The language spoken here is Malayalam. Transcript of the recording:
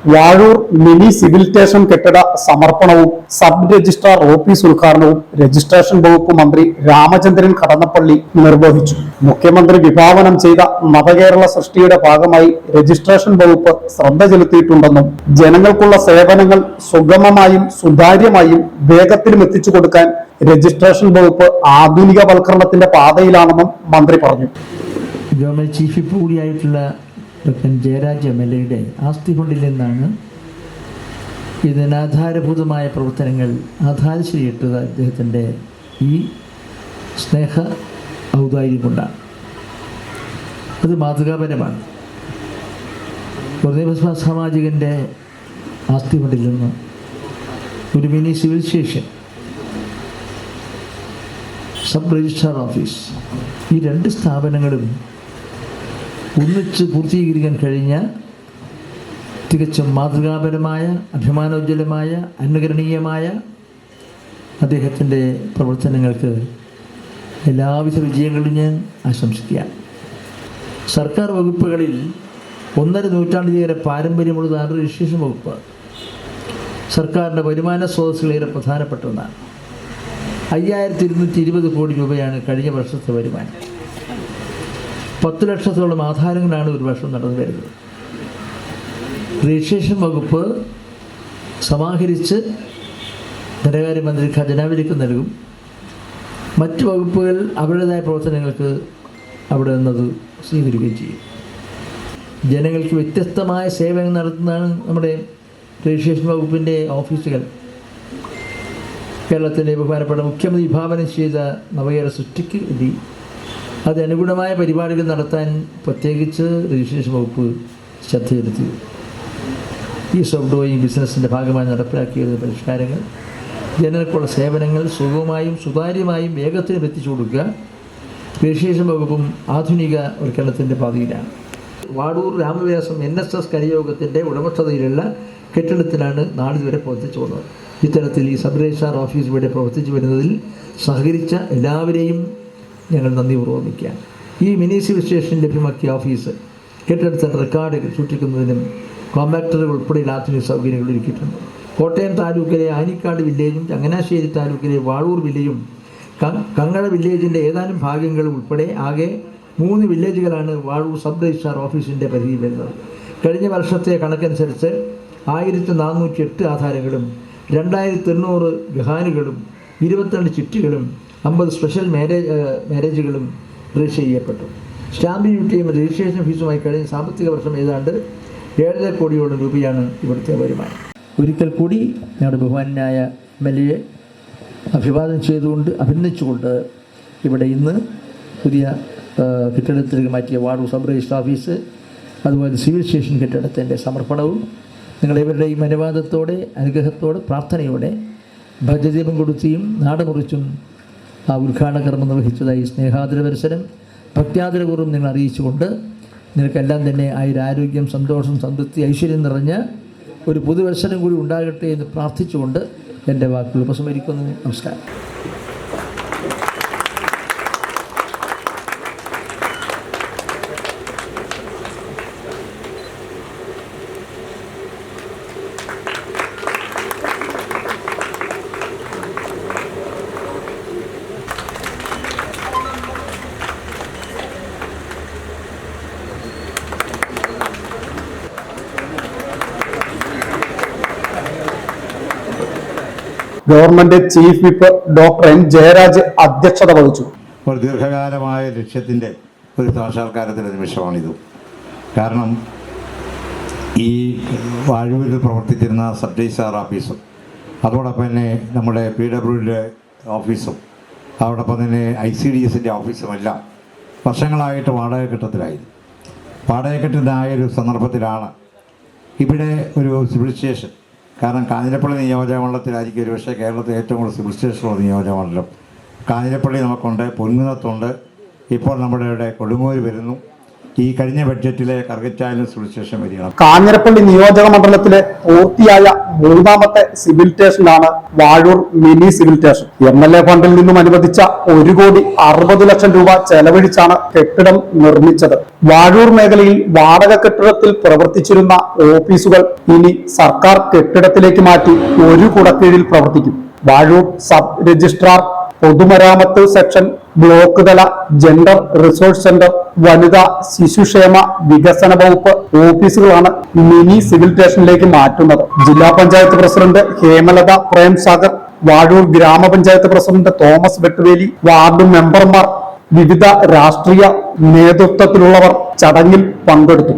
വാഴൂർ മിനി സിവിൽ സ്റ്റേഷൻ കെട്ടിട സമർപ്പണവും സബ് രജിസ്ട്രാർ ഓഫീസ് ഉദ്ഘാടനവും രജിസ്ട്രേഷൻ വകുപ്പ് മന്ത്രി രാമചന്ദ്രൻ കടന്നപ്പള്ളി നിർവഹിച്ചു. മുഖ്യമന്ത്രി വിഭാവനം ചെയ്ത നവകേരള സൃഷ്ടിയുടെ ഭാഗമായി രജിസ്ട്രേഷൻ വകുപ്പ് ശ്രദ്ധ ചെലുത്തിയിട്ടുണ്ടെന്നും ജനങ്ങൾക്കുള്ള സേവനങ്ങൾ സുഗമമായും സുതാര്യമായും വേഗത്തിലും എത്തിച്ചു കൊടുക്കാൻ രജിസ്ട്രേഷൻ വകുപ്പ് ആധുനികവൽക്കരണത്തിന്റെ പാതയിലാണെന്നും മന്ത്രി പറഞ്ഞു. ഗവൺമെന്റ് ചീഫ് വിപ്പ് കൂടിയായിട്ടുള്ള ഡോക്ടർ ജയരാജ് MLA ആസ്തി ഫണ്ടിൽ നിന്നാണ് ഇതിന് ആധാരഭൂതമായ പ്രവർത്തനങ്ങൾ ആധാരശ്രീയിട്ടത്. അദ്ദേഹത്തിൻ്റെ ഈ സ്നേഹ ഔദാര്യം കൊണ്ടാണ്. അത് മാതൃകാപരമാണ്. നിയമസഭാ സാമാജികൻ്റെ ആസ്തി ഫണ്ടിൽ നിന്ന് ഒരു mini civil station, sub registrar office, ഈ രണ്ട് സ്ഥാപനങ്ങളും ഒന്നിച്ച് പൂർത്തീകരിക്കാൻ കഴിഞ്ഞ തികച്ചും മാതൃകാപരമായ, അഭിമാനോജ്വലമായ, അനുകരണീയമായ അദ്ദേഹത്തിൻ്റെ പ്രവർത്തനങ്ങൾക്ക് എല്ലാവിധ വിജയങ്ങളും ഞാൻ ആശംസിക്കുകയാണ്. സർക്കാർ വകുപ്പുകളിൽ 1.5 നൂറ്റാണ്ടിലേറെ പാരമ്പര്യമുള്ളതാണ് രജിസ്ട്രേഷൻ വകുപ്പ്. സർക്കാരിൻ്റെ വരുമാന സ്രോതസ്സുകളേറെ പ്രധാനപ്പെട്ട ഒന്നാണ്. 5220 കോടി രൂപയാണ് കഴിഞ്ഞ വർഷത്തെ വരുമാനം. 10 ലക്ഷത്തോളം ആധാരങ്ങളാണ് ഒരു വർഷം നടന്നു വരുന്നത്. രജിസ്ട്രേഷൻ വകുപ്പ് സമാഹരിച്ച് ധനകാര്യമന്ത്രി ഖജനാവിലേക്ക് നൽകും. മറ്റ് വകുപ്പുകൾ അവരുടേതായ പ്രവർത്തനങ്ങൾക്ക് അവിടെ നിന്നത് സ്വീകരിക്കുകയും ചെയ്യും. ജനങ്ങൾക്ക് വ്യത്യസ്തമായ സേവനം നടത്തുന്നതാണ് നമ്മുടെ രജിസ്ട്രേഷൻ വകുപ്പിൻ്റെ ഓഫീസുകൾ. കേരളത്തിൻ്റെ ബഹുമാനപ്പെട്ട മുഖ്യമന്ത്രി വിഭാവനം ചെയ്ത നവകേരള സൃഷ്ടിക്ക് വേണ്ടി അതിനനുഗുണമായ പരിപാടികൾ നടത്താൻ പ്രത്യേകിച്ച് രജിസ്ട്രേഷൻ വകുപ്പ് ശ്രദ്ധ ചെലുത്തി. ഈസ് ഓഫ് ഡൂയിങ് ബിസിനസ്സിൻ്റെ ഭാഗമായി നടപ്പിലാക്കിയ പരിഷ്കാരങ്ങൾ ജനങ്ങൾക്കുള്ള സേവനങ്ങൾ സുഗമമായും സുതാര്യമായും വേഗത്തിലും എത്തിച്ചു കൊടുക്കുക. രജിസ്ട്രേഷൻ വകുപ്പും ആധുനികവൽക്കരണത്തിൻ്റെ പാതയിലാണ്. വാടൂർ രാമവ്യാസം NSS കരയോഗത്തിൻ്റെ ഉടമസ്ഥതയിലുള്ള കെട്ടിടത്തിലാണ് നാളിതുവരെ പ്രവർത്തിച്ചു വന്നത്. ഇത്തരത്തിൽ ഈ സബ് രജിസ്ട്രാർ ഓഫീസ് ഇവിടെ പ്രവർത്തിച്ചു വരുന്നതിൽ സഹകരിച്ച എല്ലാവരെയും ഞങ്ങൾ നന്ദിപൂർവ്വം വയ്ക്കുകയാണ്. ഈ മിനി സിവിൽ സ്റ്റേഷൻ ലഭ്യമാക്കിയ ഓഫീസ് കെട്ടിടത്തിൻ്റെ റെക്കോർഡുകൾ സൂക്ഷിക്കുന്നതിനും കോമ്പാക്ടറുകൾ ഉൾപ്പെടെയുള്ള ആധുനിക സൗകര്യങ്ങൾ ഒരുക്കിയിട്ടുണ്ട്. കോട്ടയം താലൂക്കിലെ ആനിക്കാട് വില്ലേജും ചങ്ങനാശ്ശേരി താലൂക്കിലെ വാഴൂർ വില്ലേജും കങ്ങഴ വില്ലേജിൻ്റെ ഏതാനും ഭാഗങ്ങൾ ഉൾപ്പെടെ ആകെ 3 വില്ലേജുകളാണ് വാഴൂർ സബ് രജിസ്ട്രാർ ഓഫീസിൻ്റെ പരിധിയിൽ വരുന്നത്. കഴിഞ്ഞ വർഷത്തെ കണക്കനുസരിച്ച് 1408 ആധാരങ്ങളും 2800 ഗഹാനുകളും 22 ചിട്ടികളും 50 സ്പെഷ്യൽ മാരേജുകളും രജിസ്റ്റർ ചെയ്യപ്പെട്ടു. സ്റ്റാമ്പ് ഡ്യൂട്ടിയും രജിസ്ട്രേഷൻ ഫീസുമായി കഴിഞ്ഞ സാമ്പത്തിക വർഷം ഏതാണ്ട് 7.5 കോടിയോളം രൂപയാണ് ഇവിടുത്തെ വരുമാനം. ഒരിക്കൽ കൂടി ഞങ്ങളുടെ ബഹുമാനായ MLA അഭിവാദനം ചെയ്തുകൊണ്ട് അഭിനന്ദിച്ചുകൊണ്ട് ഇവിടെ ഇന്ന് പുതിയ കെട്ടിടത്തിലേക്ക് മാറ്റിയ വാർഡ് സബ് രജിസ്ട്രാർ ഓഫീസ്, അതുപോലെ സിവിൽ സ്റ്റേഷൻ കെട്ടിടത്തിൻ്റെ സമർപ്പണവും നിങ്ങളെവരുടെയും അനുവാദത്തോടെ, അനുഗ്രഹത്തോടെ, പ്രാർത്ഥനയോടെ ഭജദീപം കൊടുത്തിയും നാടമുറിച്ചും ആ ഉദ്ഘാടന കർമ്മം നിർവഹിച്ചതായി സ്നേഹാദരപരിസരം ഭക്ത്യാദരപൂർവ്വം നിങ്ങൾ അറിയിച്ചുകൊണ്ട് നിങ്ങൾക്കെല്ലാം തന്നെ ആയുരാരോഗ്യം, സന്തോഷം, സംതൃപ്തി, ഐശ്വര്യം നിറഞ്ഞ ഒരു പുതുവത്സരം കൂടി ഉണ്ടാകട്ടെ എന്ന് പ്രാർത്ഥിച്ചുകൊണ്ട് എൻ്റെ വാക്കുകൾ ഉപസംഹരിക്കുന്നു. നമസ്കാരം. Government chief whip doctor N. Jayaraj അധ്യക്ഷത വഹിച്ചു. ഒരു ദീർഘകാലമായ ലക്ഷ്യത്തിൻ്റെ ഒരു സാക്ഷാത്കാരത്തിൻ്റെ നിമിഷമാണിത്. കാരണം ഈ വാഴൂരിൽ പ്രവർത്തിച്ചിരുന്ന സബ് രജിസ്ട്രാർ ഓഫീസും അതോടൊപ്പം തന്നെ നമ്മുടെ PWD ഓഫീസും അതോടൊപ്പം തന്നെ ICDSൻ്റെ ഓഫീസുമെല്ലാം വർഷങ്ങളായിട്ട് വാടകക്കെട്ടത്തിലായിരുന്നു. വാടകക്കെട്ടിലായൊരു സന്ദർഭത്തിലാണ് ഇവിടെ ഒരു സിവിൽ സ്റ്റേഷൻ, കാരണം കാഞ്ഞിരപ്പള്ളി നിയോജകമണ്ഡലത്തിലായിരിക്കും ഒരു പക്ഷേ കേരളത്തിൽ ഏറ്റവും കൂടുതൽ സിവിൽ സ്റ്റേഷനുള്ള നിയോജകമണ്ഡലം. കാഞ്ഞിരപ്പള്ളി നമുക്കുണ്ട്, പൊൻകുന്നത്തുണ്ട്, ഇപ്പോൾ നമ്മുടെ ഇവിടെ കൊടുങ്ങൂർ വരുന്നു. ഈ കഴിഞ്ഞ ബഡ്ജറ്റിലെ കറുകച്ചാലും സുവിശേഷം വരികയാണ്. കാഞ്ഞിരപ്പള്ളി നിയോജക മണ്ഡലത്തിലെ പൂർത്തിയായ മൂന്നാമത്തെ സിവിൽ സ്റ്റേഷനാണ് Vazhoor mini civil station. MLA ഫണ്ടിൽ നിന്നും അനുവദിച്ച 1,60,00,000 രൂപ ചെലവഴിച്ചാണ് കെട്ടിടം നിർമ്മിച്ചത്. വാഴൂർ മേഖലയിൽ വാടക കെട്ടിടത്തിൽ പ്രവർത്തിച്ചിരുന്ന ഓഫീസുകൾ ഇനി സർക്കാർ കെട്ടിടത്തിലേക്ക് മാറ്റി ഒരു കുടക്കീഴിൽ പ്രവർത്തിക്കും. വാഴൂർ സബ് രജിസ്ട്രാർ, പൊതുമരാമത്ത് സെക്ഷൻ, ബ്ലോക്ക് തല, ജെൻഡർ റിസോഴ്സ് സെന്റർ, വനിതാ ശിശുക്ഷേമ വികസന വകുപ്പ് ഓഫീസുകളാണ് മിനി സിവിൽ സ്റ്റേഷനിലേക്ക് മാറ്റുന്നത്. ജില്ലാ പഞ്ചായത്ത് പ്രസിഡന്റ് ഹേമലത പ്രേംസാഗർ, വാഴൂർ ഗ്രാമപഞ്ചായത്ത് പ്രസിഡന്റ് തോമസ് വെട്ടുവേലി, വാർഡ് മെമ്പർമാർ, വിവിധ രാഷ്ട്രീയ നേതൃത്വത്തിലുള്ളവർ ചടങ്ങിൽ പങ്കെടുത്തു.